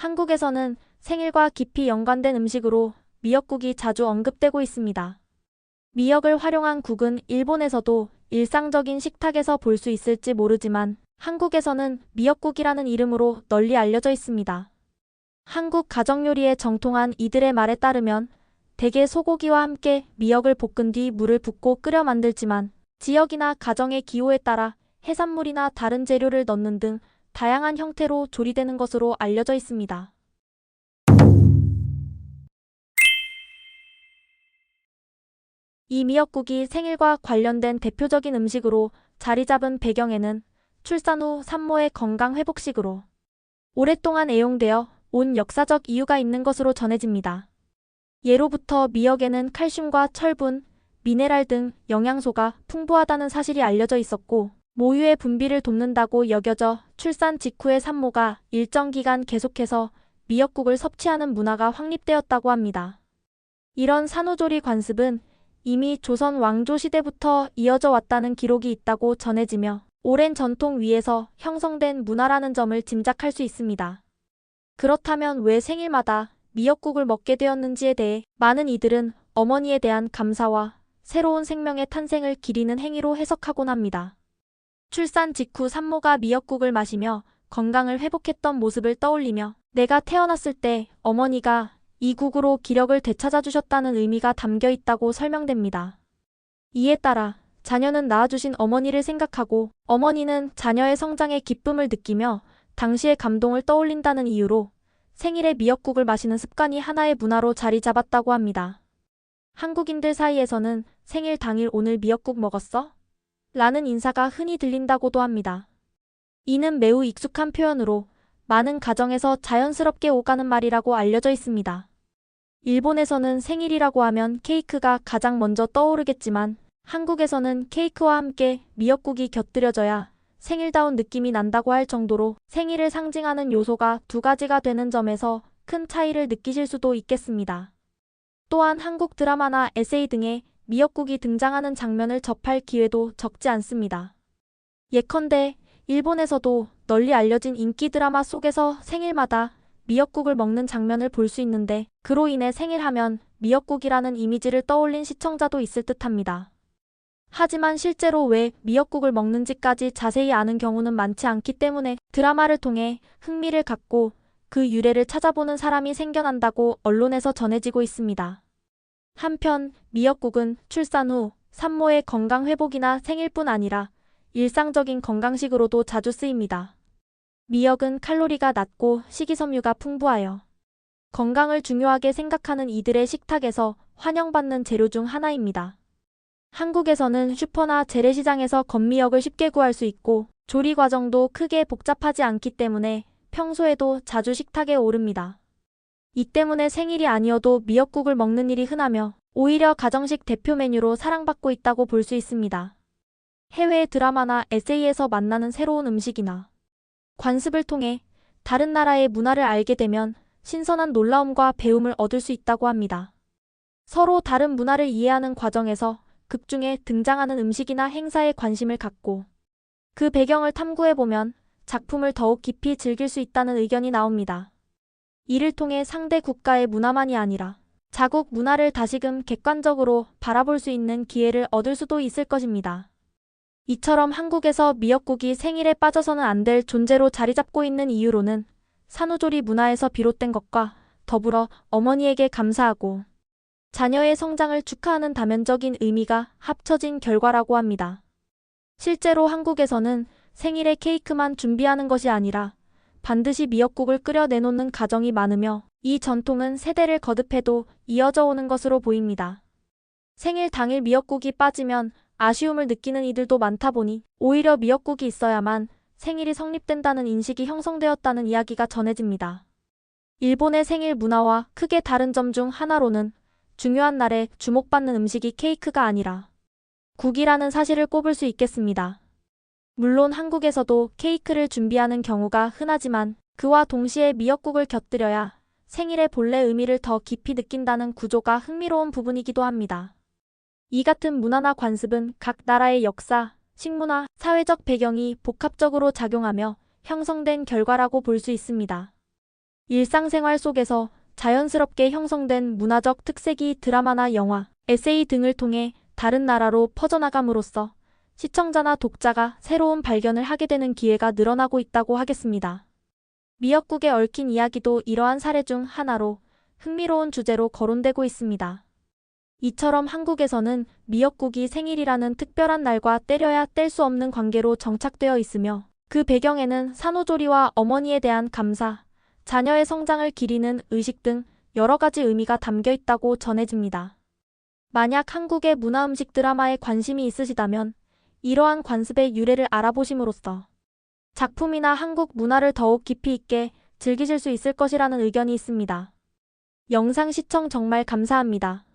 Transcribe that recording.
한국에서는 생일과 깊이 연관된 음식으로 미역국이 자주 언급되고 있습니다. 미역을 활용한 국은 일본에서도 일상적인 식탁에서 볼 수 있을지 모르지만 한국에서는 미역국이라는 이름으로 널리 알려져 있습니다. 한국 가정요리에 정통한 이들의 말에 따르면 대개 소고기와 함께 미역을 볶은 뒤 물을 붓고 끓여 만들지만 지역이나 가정의 기호에 따라 해산물이나 다른 재료를 넣는 등 다양한 형태로 조리되는 것으로 알려져 있습니다. 이 미역국이 생일과 관련된 대표적인 음식으로 자리 잡은 배경에는 출산 후 산모의 건강 회복식으로 오랫동안 애용되어 온 역사적 이유가 있는 것으로 전해집니다. 예로부터 미역에는 칼슘과 철분, 미네랄 등 영양소가 풍부하다는 사실이 알려져 있었고 모유의 분비를 돕는다고 여겨져 출산 직후의 산모가 일정 기간 계속해서 미역국을 섭취하는 문화가 확립되었다고 합니다. 이런 산후조리 관습은 이미 조선 왕조 시대부터 이어져 왔다는 기록이 있다고 전해지며 오랜 전통 위에서 형성된 문화라는 점을 짐작할 수 있습니다. 그렇다면 왜 생일마다 미역국을 먹게 되었는지에 대해 많은 이들은 어머니에 대한 감사와 새로운 생명의 탄생을 기리는 행위로 해석하곤 합니다. 출산 직후 산모가 미역국을 마시며 건강을 회복했던 모습을 떠올리며 내가 태어났을 때 어머니가 이 국으로 기력을 되찾아주셨다는 의미가 담겨 있다고 설명됩니다. 이에 따라 자녀는 낳아주신 어머니를 생각하고 어머니는 자녀의 성장에 기쁨을 느끼며 당시의 감동을 떠올린다는 이유로 생일에 미역국을 마시는 습관이 하나의 문화로 자리 잡았다고 합니다. 한국인들 사이에서는 생일 당일 오늘 미역국 먹었어? 라는 인사가 흔히 들린다고도 합니다. 이는 매우 익숙한 표현으로 많은 가정에서 자연스럽게 오가는 말이라고 알려져 있습니다. 일본에서는 생일이라고 하면 케이크가 가장 먼저 떠오르겠지만 한국에서는 케이크와 함께 미역국이 곁들여져야 생일다운 느낌이 난다고 할 정도로 생일을 상징하는 요소가 두 가지가 되는 점에서 큰 차이를 느끼실 수도 있겠습니다. 또한 한국 드라마나 에세이 등에 미역국이 등장하는 장면을 접할 기회도 적지 않습니다. 예컨대 일본에서도 널리 알려진 인기 드라마 속에서 생일마다 미역국을 먹는 장면을 볼 수 있는데 그로 인해 생일하면 미역국이라는 이미지를 떠올린 시청자도 있을 듯합니다. 하지만 실제로 왜 미역국을 먹는지까지 자세히 아는 경우는 많지 않기 때문에 드라마를 통해 흥미를 갖고 그 유래를 찾아보는 사람이 생겨난다고 언론에서 전해지고 있습니다. 한편 미역국은 출산 후 산모의 건강 회복이나 생일뿐 아니라 일상적인 건강식으로도 자주 쓰입니다. 미역은 칼로리가 낮고 식이섬유가 풍부하여 건강을 중요하게 생각하는 이들의 식탁에서 환영받는 재료 중 하나입니다. 한국에서는 슈퍼나 재래시장에서 건미역을 쉽게 구할 수 있고 조리 과정도 크게 복잡하지 않기 때문에 평소에도 자주 식탁에 오릅니다. 이 때문에 생일이 아니어도 미역국을 먹는 일이 흔하며 오히려 가정식 대표 메뉴로 사랑받고 있다고 볼 수 있습니다. 해외 드라마나 에세이에서 만나는 새로운 음식이나 관습을 통해 다른 나라의 문화를 알게 되면 신선한 놀라움과 배움을 얻을 수 있다고 합니다. 서로 다른 문화를 이해하는 과정에서 극 중에 등장하는 음식이나 행사에 관심을 갖고 그 배경을 탐구해보면 작품을 더욱 깊이 즐길 수 있다는 의견이 나옵니다. 이를 통해 상대 국가의 문화만이 아니라 자국 문화를 다시금 객관적으로 바라볼 수 있는 기회를 얻을 수도 있을 것입니다. 이처럼 한국에서 미역국이 생일에 빠져서는 안 될 존재로 자리 잡고 있는 이유로는 산후조리 문화에서 비롯된 것과 더불어 어머니에게 감사하고 자녀의 성장을 축하하는 다면적인 의미가 합쳐진 결과라고 합니다. 실제로 한국에서는 생일에 케이크만 준비하는 것이 아니라 반드시 미역국을 끓여 내놓는 가정이 많으며 이 전통은 세대를 거듭해도 이어져 오는 것으로 보입니다. 생일 당일 미역국이 빠지면 아쉬움을 느끼는 이들도 많다 보니 오히려 미역국이 있어야만 생일이 성립된다는 인식이 형성되었다는 이야기가 전해집니다. 일본의 생일 문화와 크게 다른 점 중 하나로는 중요한 날에 주목받는 음식이 케이크가 아니라 국이라는 사실을 꼽을 수 있겠습니다. 물론 한국에서도 케이크를 준비하는 경우가 흔하지만 그와 동시에 미역국을 곁들여야 생일의 본래 의미를 더 깊이 느낀다는 구조가 흥미로운 부분이기도 합니다. 이 같은 문화나 관습은 각 나라의 역사, 식문화, 사회적 배경이 복합적으로 작용하며 형성된 결과라고 볼 수 있습니다. 일상생활 속에서 자연스럽게 형성된 문화적 특색이 드라마나 영화, 에세이 등을 통해 다른 나라로 퍼져나감으로써 시청자나 독자가 새로운 발견을 하게 되는 기회가 늘어나고 있다고 하겠습니다. 미역국에 얽힌 이야기도 이러한 사례 중 하나로 흥미로운 주제로 거론되고 있습니다. 이처럼 한국에서는 미역국이 생일이라는 특별한 날과 때려야 뗄 수 없는 관계로 정착되어 있으며 그 배경에는 산후조리와 어머니에 대한 감사, 자녀의 성장을 기리는 의식 등 여러 가지 의미가 담겨 있다고 전해집니다. 만약 한국의 문화 음식 드라마에 관심이 있으시다면 이러한 관습의 유래를 알아보심으로써 작품이나 한국 문화를 더욱 깊이 있게 즐기실 수 있을 것이라는 의견이 있습니다. 영상 시청 정말 감사합니다.